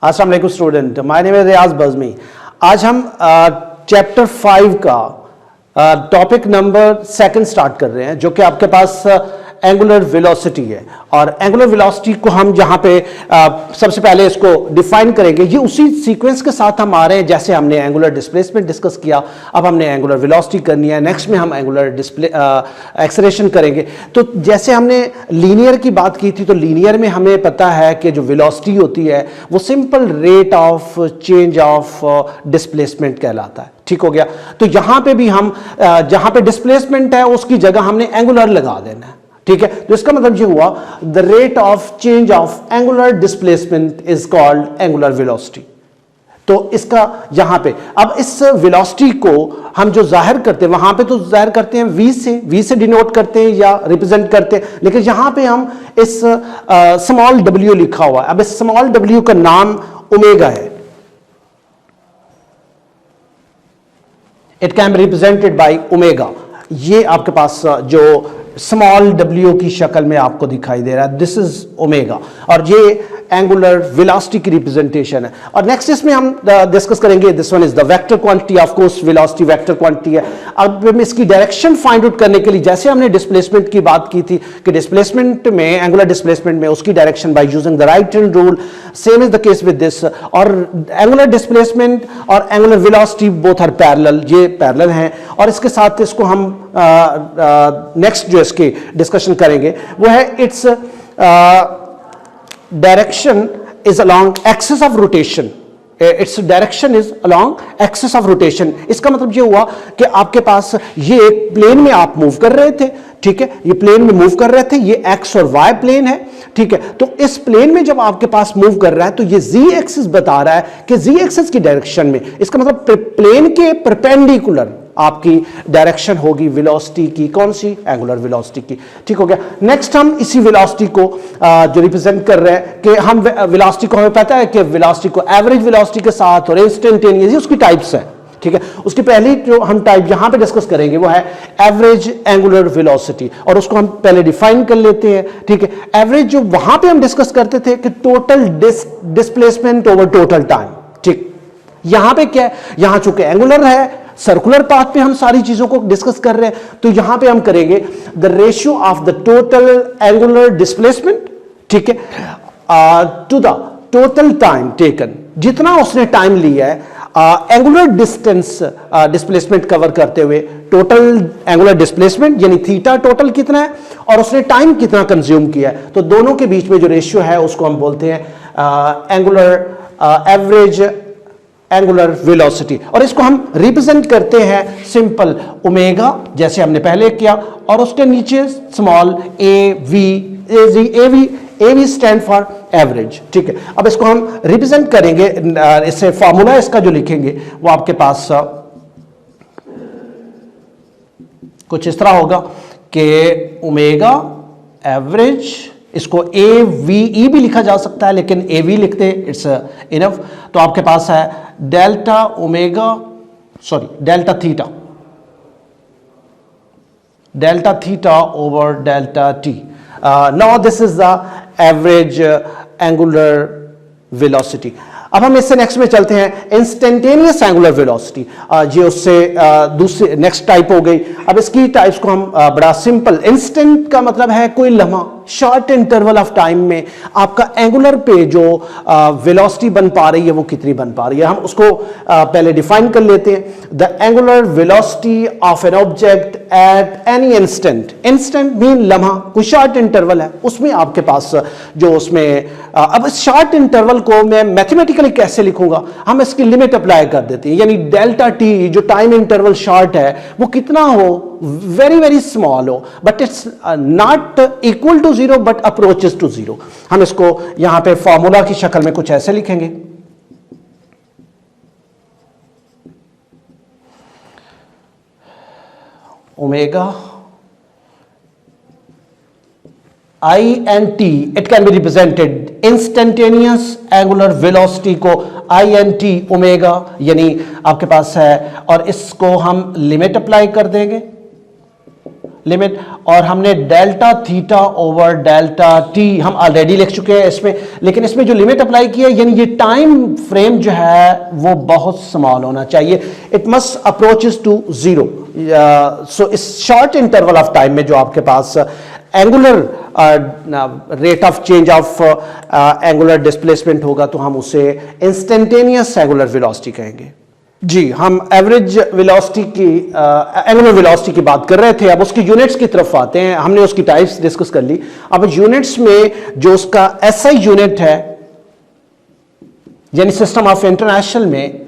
अस्सलाम वालेकुम student, my name is रियाज बज़मी। आज हम चैप्टर 5 का टॉपिक नंबर 2 स्टार्ट कर रहे हैं, जो कि आपके पास एंगुलर वेलोसिटी है। और एंगुलर वेलोसिटी को हम यहाँ पे सबसे पहले इसको डिफाइन करेंगे। ये उसी सीक्वेंस के साथ हम आ रहे हैं जैसे हमने एंगुलर डिस्प्लेसमेंट डिस्कस किया। अब हमने एंगुलर वेलोसिटी करनी है, नेक्स्ट में हम एंगुलर एक्सेलरेशन करेंगे। तो जैसे हमने लीनियर की बात की थी, तो लीनियर में हमें पता है कि जो वेलोसिटी होती है वो simple rate of change of displacement कहलाता है। ठीक हो गया। तो यहां पे भी हम जहां पे डिस्प्लेसमेंट है उसकी जगह हमने एंगुलर लगा देना है। ठीक है। तो इसका मतलब ये हुआ the rate of change of angular displacement is called angular velocity. तो इसका यहां पे अब इस वेलोसिटी को हम जो जाहिर करते हैं वहां पे तो जाहिर करते हैं v से डिनोट करते हैं या रिप्रेजेंट करते हैं, लेकिन यहां पे हम इस स्मॉल w लिखा हुआ है। अब इस स्मॉल w का नाम ओमेगा है। It can be represented by omega. ये आपके पास जो स्मॉल w की शक्ल में आपको दिखाई दे रहा है, दिस इज ओमेगा, और ये एंगुलर वेलोसिटी की रिप्रेजेंटेशन है। और नेक्स्ट इसमें हम डिस्कस करेंगे, this one is the vector quantity. Of course velocity vector quantity है। अब हम इसकी डायरेक्शन फाइंड आउट करने के लिए, जैसे हमने डिस्प्लेसमेंट की बात की थी कि डिस्प्लेसमेंट में, एंगुलर डिस्प्लेसमेंट में उसकी direction by using the right hand rule, same is the case with this. और एंगुलर डिस्प्लेसमेंट और angular velocity both are parallel, ये पैरेलल हैं। और इसके साथ इसको हम नेक्स्ट जो इसके डिस्कशन करेंगे वो है its direction is along axis of rotation. Its direction is along axis of rotation. इसका मतलब ये हुआ कि आपके पास ये एक प्लेन में आप मूव कर रहे थे। ठीक है, ये प्लेन में मूव कर रहे थे, ये एक्स और वाई प्लेन है। ठीक है, तो इस प्लेन में जब आपके पास मूव कर रहा है तो ये जी एक्सिस बता रहा है कि जी एक्सिस की डायरेक्शन में, इसका मतलब प्लेन के परपेंडिकुलर आपकी डायरेक्शन होगी वेलोसिटी की। कौन सी? एंगुलर वेलोसिटी की। ठीक हो गया। नेक्स्ट हम इसी वेलोसिटी को जो रिप्रेजेंट कर रहे हैं कि हम वेलोसिटी को, हमें पता है कि वेलोसिटी को एवरेज वेलोसिटी के साथ और इंस्टेंटेनियस, उसकी टाइप्स है। ठीक है, उसकी पहली जो हम टाइप यहां पे डिस्कस करेंगे वो है एवरेज एंगुलर वेलोसिटी, और उसको हम पहले डिफाइन कर लेते हैं। ठीक है, एवरेज जो वहां पे हम डिस्कस करते थे कि total displacement over total time. ठीक, यहां पे क्या है, यहां चूंकि एंगुलर है, सर्कुलर पाथ पे हम सारी चीजों को डिस्कस कर रहे हैं, तो यहां पे हम करेंगे the ratio of the total angular displacement, ठीक है, to the total time taken. जितना उसने टाइम लिया है एंगुलर डिस्टेंस डिस्प्लेसमेंट कवर करते हुए, टोटल एंगुलर डिस्प्लेसमेंट यानी थीटा टोटल कितना है और उसने टाइम कितना कंज्यूम किया है, तो दोनों के बीच में जो रेशियो है उसको हम बोलते हैं एंगुलर एवरेज एंगुलर वेलोसिटी। और इसको हम रिप्रेजेंट करते हैं सिंपल ओमेगा, जैसे हमने पहले किया, और उसके नीचे small A V stand for average. ठीक है, अब इसको हम रिप्रेजेंट करेंगे, इससे फॉर्मूला इसका जो लिखेंगे वो आपके पास कुछ इस तरह होगा कि ओमेगा एवरेज, इसको ए वी ई भी लिखा जा सकता है, लेकिन ए वी लिखते इट्स इनफ। तो आपके पास है delta theta over delta T. Now this is the average angular velocity. अब हम इससे नेक्स्ट में चलते हैं, इंस्टेंटेनियस एंगुलर वेलोसिटी। ये उससे दूसरी नेक्स्ट टाइप हो गई। अब इसकी टाइप्स को हम बड़ा सिंपल, इंस्टेंट का मतलब है कोई लम्हा, शॉर्ट इंटरवल ऑफ टाइम में आपका एंगुलर पे जो वेलोसिटी बन पा रही है वो कितनी बन पा रही है, हम उसको पहले डिफाइन कर लेते हैं। The angular velocity of an object at any instant. Instant mean लम्हा, कोई शॉर्ट इंटरवल है उसमें आपके पास जो उसमें अब इस शॉर्ट इंटरवल को मैं मैथमेटिकली कैसे लिखूंगा, हम इसकी लिमिट अप्लाई कर देते हैं, यानी डेल्टा टी जो टाइम इंटरवल शॉर्ट है वो कितना हो, वेरी वेरी स्मॉल हो, but it's not equal to zero but approaches to zero. हम इसको यहां पे फॉर्मूला की शक्ल में कुछ ऐसे लिखेंगे, omega I N T, it can be represented instantaneous angular velocity को आई एन टी ओमेगा यानी आपके पास है, और इसको हम लिमिट अप्लाई कर देंगे। लिमिट, और हमने delta theta over delta T हम ऑलरेडी लिख चुके हैं इसमें, लेकिन इसमें जो लिमिट अप्लाई की है, यानी ये टाइम फ्रेम जो है वो बहुत स्मॉल होना चाहिए, it must approaches to zero. So इस शॉर्ट इंटरवल ऑफ टाइम में जो आपके पास angular rate of change of angular displacement होगा तो हम उसे इंस्टेंटेनियस एंगुलर वेलोसिटी कहेंगे। जी, हम एवरेज वेलोसिटी की एंगुलर वेलोसिटी की बात कर रहे थे, अब उसकी यूनिट्स की तरफ आते हैं। हमने उसकी टाइप्स डिस्कस कर ली, अब यूनिट्स में जो उसका एसआई यूनिट है, यानी सिस्टम ऑफ इंटरनेशनल में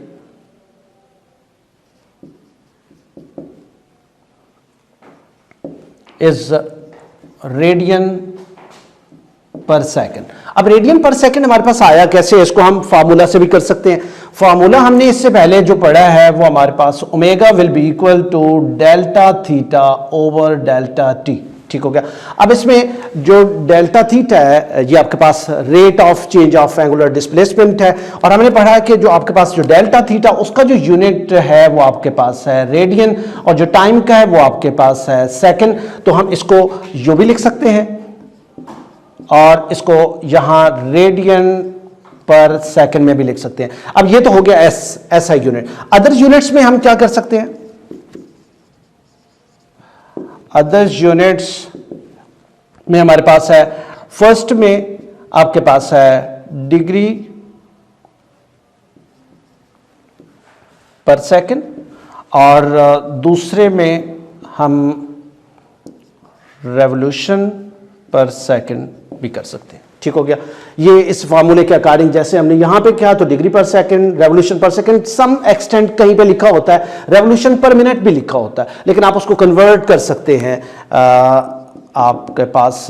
इज रेडियन पर सेकंड। अब रेडियन पर सेकंड हमारे पास आया कैसे, इसको हम फार्मूला से भी कर सकते हैं। फार्मूला हमने इससे पहले जो पढ़ा है वो हमारे पास omega will be equal to delta theta over delta T, ठीक हो गया। अब इसमें जो डेल्टा थीटा है ये आपके पास rate of change of angular displacement है, और हमने पढ़ा है कि जो आपके पास जो डेल्टा थीटा उसका जो यूनिट है वो आपके पास है रेडियन, और जो टाइम का है वो आपके पास है सेकंड। तो हम इसको यूं भी लिख सकते हैं और इसको यहां रेडियन पर सेकंड में भी लिख सकते हैं। अब ये तो हो गया एसआई यूनिट। अदर यूनिट्स में हम क्या कर सकते हैं, अदर यूनिट्स में हमारे पास है, फर्स्ट में आपके पास है डिग्री पर सेकंड, और दूसरे में हम रेवोल्यूशन पर सेकंड भी कर सकते हैं, ठीक हो गया। ये इस फार्मूले के अकॉर्डिंग जैसे हमने यहां पे किया, तो डिग्री पर सेकंड, रेवोल्यूशन पर सेकंड, सम एक्सटेंट कहीं पे लिखा होता है रेवोल्यूशन पर मिनट भी लिखा होता है, लेकिन आप उसको कन्वर्ट कर सकते हैं। आपके पास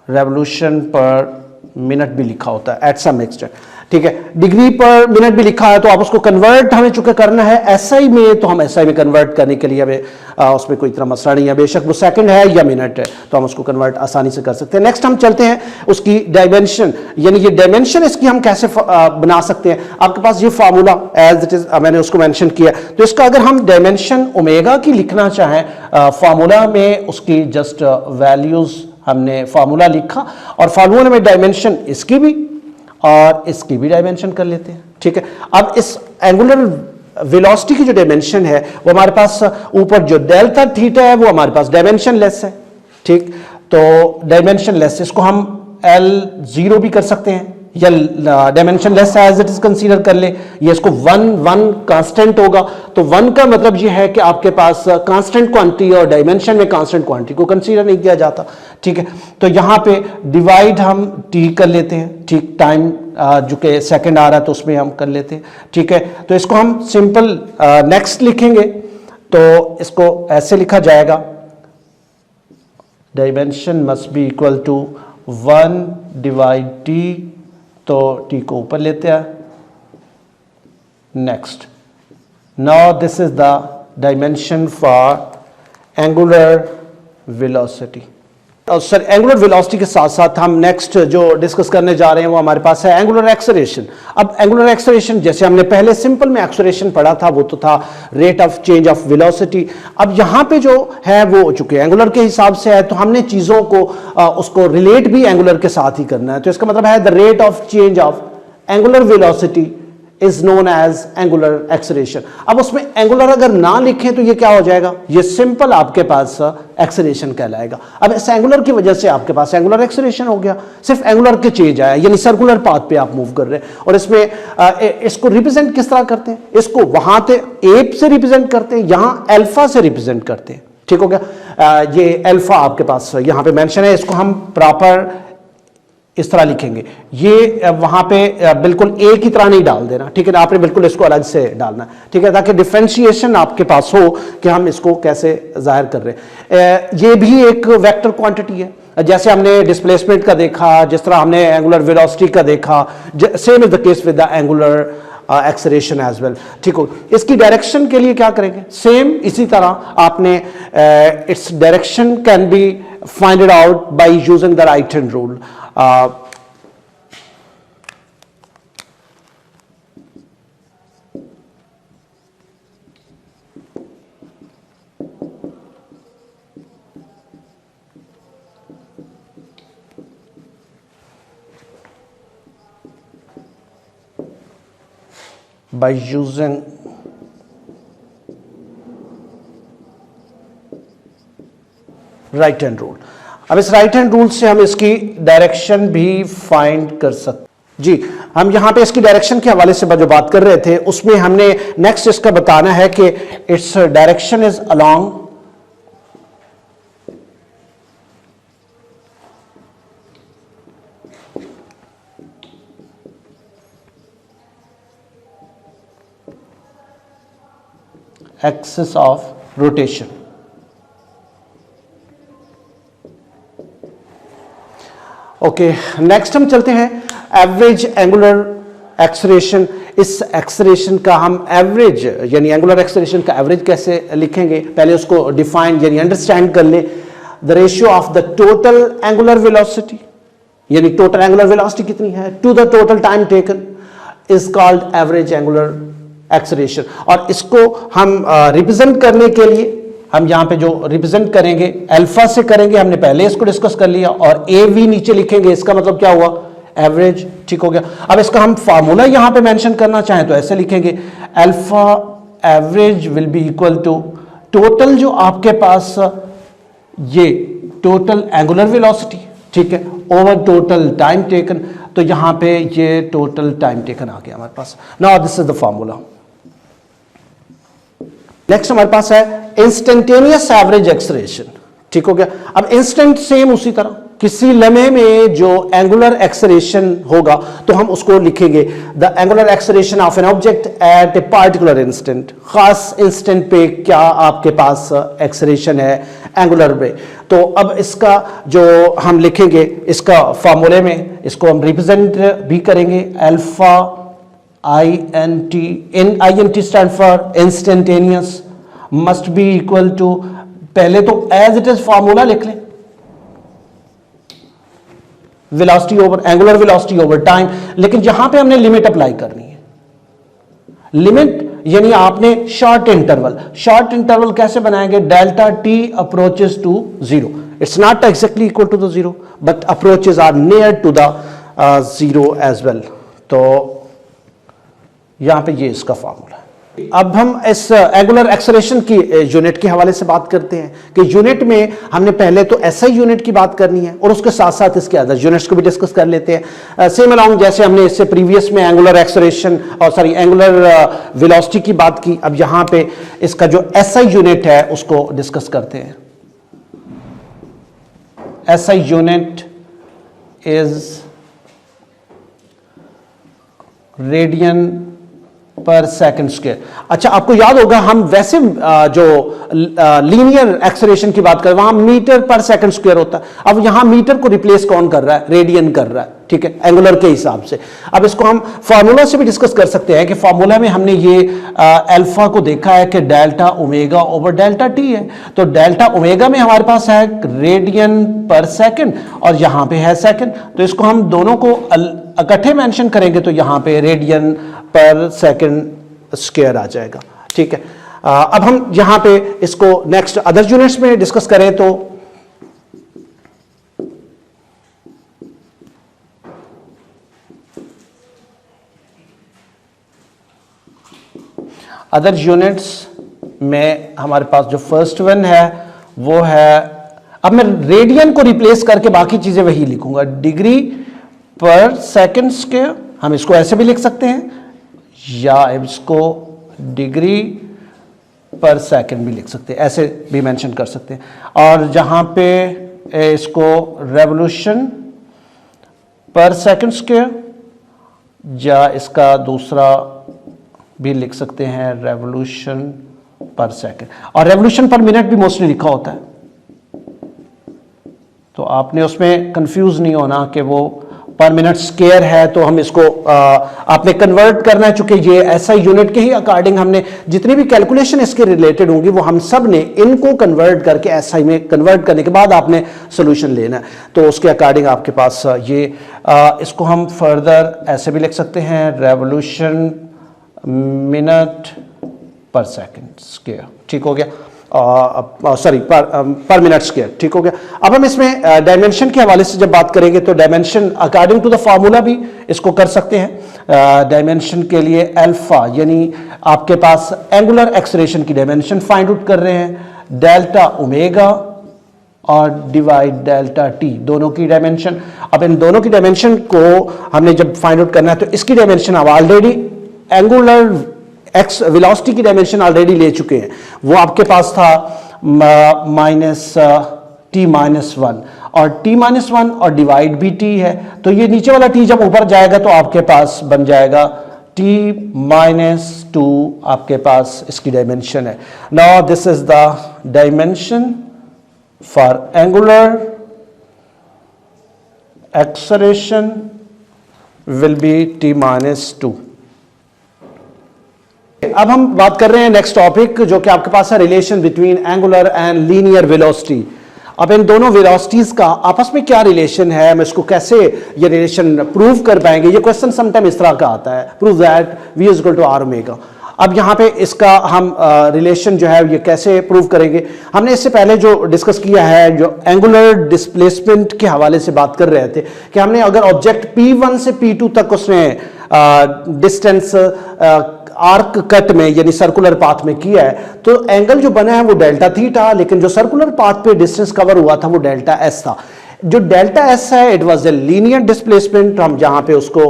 रेवोल्यूशन पर मिनट भी लिखा होता है एट सम एक्सटेंट, ठीक है। डिग्री पर मिनट भी लिखा है तो आप उसको कन्वर्ट हमें चूंकि करना है एसआई में, तो हम एसआई में कन्वर्ट करने के लिए हमें उसमें कोई इतना मसला नहीं है, बेशक वो सेकंड है या मिनट है, तो हम उसको कन्वर्ट आसानी से कर सकते हैं। नेक्स्ट हम चलते हैं उसकी डायमेंशन, यानी ये डायमेंशन इसकी हम कैसे बना सकते हैं। आपके पास ये फार्मूला एज इट इज मैंने उसको मेंशन किया, तो इसका अगर हम डायमेंशन ओमेगा की लिखना चाहें फार्मूला में, उसकी जस्ट वैल्यूज हमने फार्मूला लिखा, और फार्मूला में डायमेंशन इसकी भी और इसकी भी डायमेंशन कर लेते हैं, ठीक है। अब इस एंगुलर वेलोसिटी की जो डायमेंशन है वो हमारे पास ऊपर जो डेल्टा थीटा है वो हमारे पास डायमेंशन लेस है, ठीक। तो डायमेंशन लेस, इसको हम L0 भी कर सकते हैं या dimension less as it is consider कर ले। ये इसको 1 कांस्टेंट होगा, तो 1 का मतलब ये है कि आपके पास कांस्टेंट क्वांटिटी और डायमेंशन में कांस्टेंट क्वांटिटी को कंसीडर नहीं किया जाता, ठीक है। तो यहां पे डिवाइड हम टी कर लेते हैं, ठीक, टाइम जो कि सेकंड आ रहा है तो उसमें हम कर लेते हैं, ठीक है। तो इसको हम सिंपल नेक्स्ट लिखेंगे, तो इसको ऐसे लिखा जाएगा, dimension must be equal to 1 divide T, तो टी को ऊपर लेते हैं, next. Now this is the dimension for angular velocity. Sir angular velocity के साथ साथ हम नेक्स्ट जो डिस्कस करने जा रहे हैं वो हमारे पास है एंगुलर एक्सेलरेशन। अब एंगुलर एक्सेलरेशन जैसे हमने पहले सिंपल में एक्सेलरेशन पढ़ा था वो तो था rate of change of velocity. अब यहाँ पे जो है वो चूंकि एंगुलर के हिसाब से है तो हमने चीज़ों को उसको रिलेट भी एंगुलर के साथ ही करना है। तो इसका मतलब है the rate of change of angular velocity is known as angular acceleration. अब उसमें एंगुलर अगर ना लिखें तो ये क्या हो जाएगा, ये सिंपल आपके पास एक्सेलरेशन कहलाएगा। अब इस एंगुलर की वजह से आपके पास एंगुलर एक्सेलरेशन हो गया, सिर्फ एंगुलर के चेंज आया, यानी सर्कुलर पाथ पे आप मूव कर रहे हैं। और इसमें इसको रिप्रेजेंट किस तरह करते हैं, इसको वहां पे एप से रिप्रेजेंट करते हैं, यहां अल्फा से रिप्रेजेंट करते हैं, ठीक हो गया। ये अल्फा आपके पास यहां पे मेंशन है, इसको हम प्रॉपर इस तरह लिखेंगे। ये वहां पे बिल्कुल एक ही तरह नहीं डाल देना, ठीक है ना, आपने बिल्कुल इसको अलग से डालना, ठीक है, ताकि डिफरेंशिएशन आपके पास हो कि हम इसको कैसे जाहिर कर रहे हैं। ये भी एक वेक्टर क्वांटिटी है, जैसे हमने डिस्प्लेसमेंट का देखा, जिस तरह हमने एंगुलर वेलोसिटी का देखा, same is the case with the angular acceleration as well, ठीक हो। इसकी डायरेक्शन के लिए क्या करेंगे, सेम इसी तरह आपने its direction can be find out by using the right hand rule. by using right hand rule. अब इस राइट हैंड रूल से हम इसकी डायरेक्शन भी फाइंड कर सकते जी। हम यहां पे इसकी डायरेक्शन के हवाले से जो बात कर रहे थे उसमें हमने नेक्स्ट इसका बताना है कि its direction is along axis of rotation. Okay, next हम चलते हैं एवरेज एंगुलर एक्सेलरेशन। इस एक्सेलरेशन का हम एवरेज यानी एंगुलर एक्सेलरेशन का एवरेज कैसे लिखेंगे, पहले उसको डिफाइन यानी अंडरस्टैंड कर लें। The ratio of the total angular velocity, यानी टोटल एंगुलर वेलोसिटी कितनी है, to the total time taken is called average angular acceleration. और इसको हम रिप्रेजेंट करने के लिए हम यहां पे जो रिप्रेजेंट करेंगे अल्फा से करेंगे, हमने पहले इसको डिस्कस कर लिया, और ए वी नीचे लिखेंगे, इसका मतलब क्या हुआ, एवरेज। ठीक हो गया। अब इसका हम फार्मूला यहां पे मेंशन करना चाहें तो ऐसे लिखेंगे, alpha average will be equal to total जो आपके पास ये टोटल एंगुलर वेलोसिटी, ठीक है, ओवर टोटल टाइम टेकन। तो यहां पे ये टोटल टाइम टेकन आ गया हमारे पास। Now this is the formula. Next हमारे पास है इंस्टेंटेनियस एवरेज एक्सेलरेशन। ठीक हो गया। अब इंस्टेंट सेम उसी तरह किसी लम्हे में जो एंगुलर एक्सेलरेशन होगा तो हम उसको लिखेंगे the angular acceleration of an object at a particular instant. खास इंस्टेंट पे क्या आपके पास एक्सेलरेशन है एंगुलर पे। तो अब इसका जो हम लिखेंगे इसका फार्मूले में इसको हम रिप्रेजेंट भी करेंगे, alpha INT, INT stand for instantaneous, must be equal to, पहले तो एज इट इज फार्मूला लिख लें, velocity over angular velocity over time, लेकिन यहां पे हमने लिमिट अप्लाई करनी है। लिमिट यानी आपने शॉर्ट इंटरवल कैसे बनाएंगे, delta T approaches to zero. It's not exactly equal to the zero but approaches are near to the zero as well. तो यहां पे ये इसका फार्मूला है। अब हम इस एंगुलर एक्सेलरेशन की यूनिट के हवाले से बात करते हैं कि यूनिट में हमने पहले तो एसआई यूनिट की बात करनी है और उसके साथ साथ इसके अदर यूनिट्स को भी डिस्कस कर लेते हैं। सेम अलोंग जैसे हमने इससे प्रीवियस में एंगुलर एक्सेलरेशन और एंगुलर वेलोसिटी की बात की, अब यहां पे इसका जो एसआई यूनिट है उसको डिस्कस करते हैं। एसआई यूनिट इज रेडियन पर सेकंड स्क्वायर। अच्छा, आपको याद होगा हम वैसे जो लीनियर एक्सेलरेशन की बात कर वहां मीटर पर सेकंड स्क्वायर होता है। अब यहां मीटर को रिप्लेस कौन कर रहा है, रेडियन कर रहा है, ठीक है, एंगुलर के हिसाब से। अब इसको हम फार्मूला से भी डिस्कस कर सकते हैं कि फार्मूला में हमने ये अल्फा को देखा है कि delta omega over delta T है। तो डेल्टा ओमेगा में हमारे पास है रेडियन पर सेकंड और यहां पे है सेकंड, तो इसको हम दोनों को इकट्ठे मेंशन करेंगे तो यहां पे रेडियन पर सेकंड स्क्वायर आ जाएगा। ठीक है। अब हम यहां पे इसको नेक्स्ट अदर यूनिट्स में डिस्कस करें तो अदर यूनिट्स में हमारे पास जो फर्स्ट वन है वो है, अब मैं रेडियन को रिप्लेस करके बाकी चीजें वही लिखूंगा, डिग्री पर सेकंड स्क्वायर। हम इसको ऐसे भी लिख सकते हैं या इसको डिग्री पर सेकंड भी लिख सकते हैं, ऐसे भी मेंशन कर सकते हैं। और जहां पे इसको रेवोल्यूशन पर सेकंड स्क्वायर या इसका दूसरा भी लिख सकते हैं रेवोल्यूशन पर सेकंड, और रेवोल्यूशन पर मिनट भी मोस्टली लिखा होता है, तो आपने उसमें कंफ्यूज नहीं होना कि वो पर मिनट स्क्वायर है तो हम इसको आपने कन्वर्ट करना है। चूंकि ये ऐसा यूनिट के ही अकॉर्डिंग हमने जितनी भी कैलकुलेशन इसके रिलेटेड होंगी वो हम सब ने इनको कन्वर्ट करके एसआई में कन्वर्ट करने के बाद आपने सोल्यूशन लेना है, तो उसके अकॉर्डिंग आपके पास ये इसको हम फर्दर ऐसे भी लिख सकते हैं रेवोल्यूशन मिनट पर सेकंड स्क्वायर। ठीक हो गया, सॉरी पर मिनट स्क्वायर। ठीक हो गया। अब हम इसमें डायमेंशन के हवाले से जब बात करेंगे तो dimension according to the formula भी इसको कर सकते हैं। डायमेंशन के लिए अल्फा यानी आपके पास एंगुलर एक्सेलरेशन की डायमेंशन फाइंड आउट कर रहे हैं, डेल्टा ओमेगा और डिवाइड डेल्टा टी, दोनों की डायमेंशन। अब इन दोनों की डायमेंशन को हमने जब फाइंड आउट करना है तो इसकी डायमेंशन अब ऑलरेडी एंगुलर एक्स वेलोसिटी की डायमेंशन ऑलरेडी ले चुके हैं, वो आपके पास था माइनस टी माइनस वन, और टी माइनस वन और डिवाइड भी टी है, तो ये नीचे वाला टी जब ऊपर जाएगा तो आपके पास बन जाएगा टी माइनस टू, आपके पास इसकी डायमेंशन है। Now this is the dimension for angular acceleration will be t minus 2। अब हम बात कर रहे हैं नेक्स्ट टॉपिक जो कि आपके पास है relation between angular and linear velocity. अब इन दोनों वेलोसिटीज का आपस में क्या रिलेशन है, हम इसको कैसे ये रिलेशन प्रूव कर पाएंगे, ये क्वेश्चन समटाइम इस तरह का आता है, prove that v is equal to R omega. अब यहाँ पे इसका हम रिलेशन जो है ये कैसे प्रूव करेंगे, हमने इससे पहले जो डिस्कस किया है, जो एंगुलर डिस्प्लेसमेंट के हवाले से बात कर रहे थे कि हमने अगर ऑब्जेक्ट P1 से P2 तक उसने डिस्टेंस आर्क कट में यानी सर्कुलर पाथ में किया है तो एंगल जो बना है वो डेल्टा थीटा, लेकिन जो सर्कुलर पाथ पे डिस्टेंस कवर हुआ था वो डेल्टा एस था। जो डेल्टा एस है it was a linear displacement, हम जहां पे उसको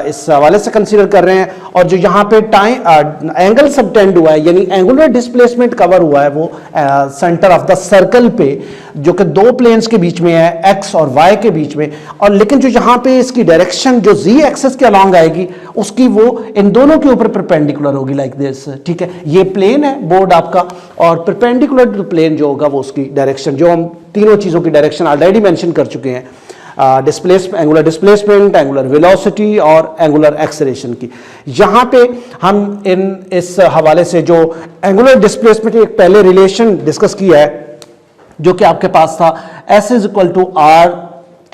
इस हवाले से कंसीडर कर रहे हैं, और जो यहां पे टाइम एंगल सबटेंड हुआ है यानी एंगुलर डिस्प्लेसमेंट कवर हुआ है वो सेंटर ऑफ द सर्कल पे, जो कि दो प्लेन्स के बीच में है, एक्स और वाई के बीच में, और लेकिन जो यहां पे इसकी डायरेक्शन जो जी एक्सेस के अलॉन्ग आएगी उसकी वो इन दोनों के ऊपर परपेंडिकुलर होगी लाइक दिस। ठीक है, ये प्लेन है बोर्ड आपका, और परपेंडिकुलर टू प्लेन जो होगा वो उसकी डायरेक्शन, जो हम तीनों चीजों की डायरेक्शन ऑलरेडी मेंशन कर चुके हैं, एंगुलर डिस्प्लेसमेंट, एंगुलर वेलोसिटी और एंगुलर एक्सेलरेशन की। यहां पे हम इस हवाले से जो एंगुलर डिस्प्लेसमेंट एक पहले रिलेशन डिस्कस किया है जो कि आपके पास था S is equal to R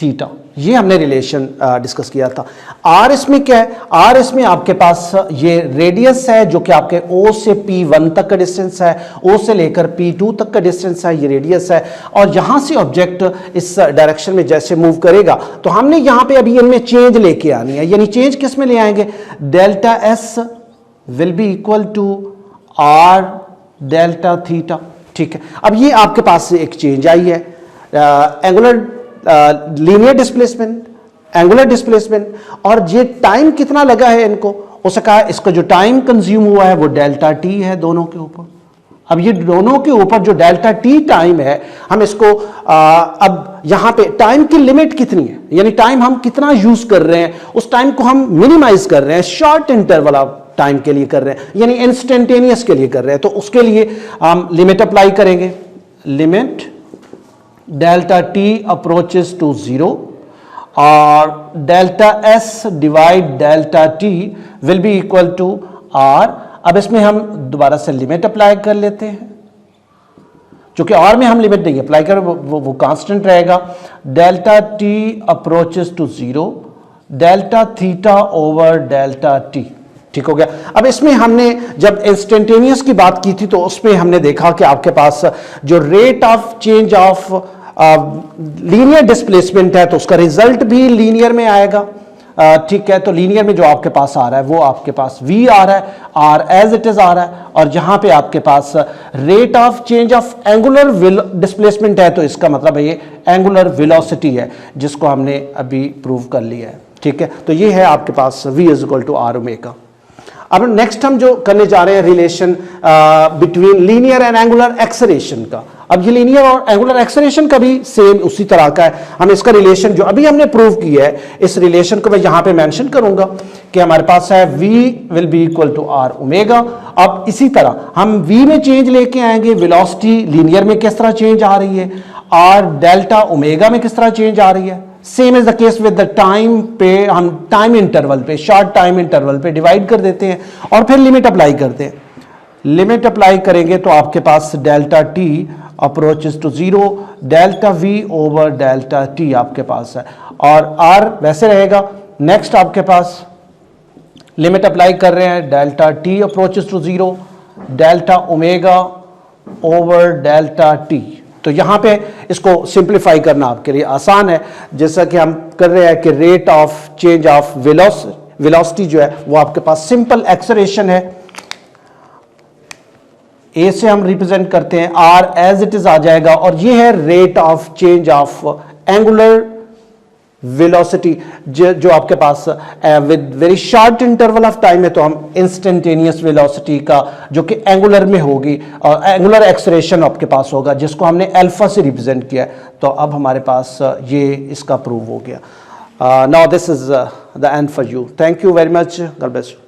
theta, ये हमने रिलेशन डिस्कस किया था। आर इसमें क्या है, आर इसमें आपके पास ये रेडियस है जो कि आपके O से P1 तक का डिस्टेंस है, O से लेकर P2 तक का डिस्टेंस है, ये रेडियस है, और यहां से ऑब्जेक्ट इस डायरेक्शन में जैसे मूव करेगा तो हमने यहां पे अभी इनमें चेंज लेके आनी है, यानी चेंज किस में ले आएंगे, delta S will be equal to R delta theta. ठीक है, अब ये आपके पास एक चेंज आई है, angular linear displacement, angular displacement, और ये टाइम कितना लगा है इनको, उसने कहा इसका जो टाइम कंज्यूम हुआ है वो डेल्टा टी है दोनों के ऊपर। अब ये दोनों के ऊपर जो डेल्टा टी टाइम है, हम इसको अब यहां पे टाइम की लिमिट कितनी है, यानी टाइम हम कितना यूज कर रहे हैं, उस टाइम को हम मिनिमाइज कर रहे हैं, शॉर्ट इंटरवल ऑफ टाइम के लिए कर रहे हैं, यानी इंस्टेंटेनियस के लिए कर रहे हैं, तो उसके लिए हम लिमिट अप्लाई करेंगे, limit delta T approaches to zero और delta s divide delta t will be equal to r. अब इसमें हम दोबारा से लिमिट अप्लाई कर लेते हैं, क्योंकि आर में हम लिमिट नहीं अप्लाई कर, वो कांस्टेंट रहेगा, delta T approaches to zero delta theta over delta T. ठीक हो गया। अब इसमें हमने जब इंस्टेंटेनियस की बात की थी तो उसमें हमने देखा कि आपके पास जो rate of change of linear displacement है तो उसका रिजल्ट भी लीनियर में आएगा। ठीक है, तो लीनियर में जो आपके पास आ रहा है वो आपके पास v आ रहा है, r एज इट इज आ रहा है, और जहां पे आपके पास rate of change of angular displacement है तो इसका मतलब है ये एंगुलर वेलोसिटी है, जिसको हमने अभी प्रूव कर लिया है। ठीक है, तो ये है आपके पास v is equal to R omega. अब नेक्स्ट हम जो करने जा रहे हैं relation between linear and angular acceleration का। अब ये लीनियर और एंगुलर एक्सेलरेशन का भी सेम उसी तरह का है, हम इसका रिलेशन जो अभी हमने प्रूव किया है इस रिलेशन को मैं यहां पे मेंशन करूंगा कि हमारे पास है v will be equal to R omega. अब इसी तरह हम v में चेंज लेके आएंगे, वेलोसिटी लीनियर में किस तरह चेंज आ रही है, r डेल्टा ओमेगा में किस तरह चेंज आ रही है, same is the case with the time पे हम टाइम इंटरवल पे, शॉर्ट टाइम इंटरवल पे डिवाइड कर देते हैं और फिर लिमिट अप्लाई करते हैं। लिमिट अप्लाई करेंगे तो आपके पास delta T approaches to zero delta v over delta t आपके पास है, और आर वैसे रहेगा। नेक्स्ट आपके पास लिमिट अप्लाई कर रहे हैं, delta T approaches to zero delta omega over delta T. तो यहां पे इसको सिंप्लीफाई करना आपके लिए आसान है, जैसा कि हम कर रहे हैं कि rate of change of velocity velocity जो है वो आपके पास सिंपल एक्सेलरेशन है, ए से हम रिप्रेजेंट करते हैं, आर एज इट इज आ जाएगा, और ये है rate of change of angular velocity जो आपके पास with very short interval of time है, तो हम इंस्टेंटेनियस वेलोसिटी का जो कि एंगुलर में होगी और एंगुलर एक्सेलरेशन आपके पास होगा, जिसको हमने अल्फा से रिप्रेजेंट किया है। तो अब हमारे पास ये इसका प्रूव हो गया। Now this is the end for you. Thank you very much, God bless you.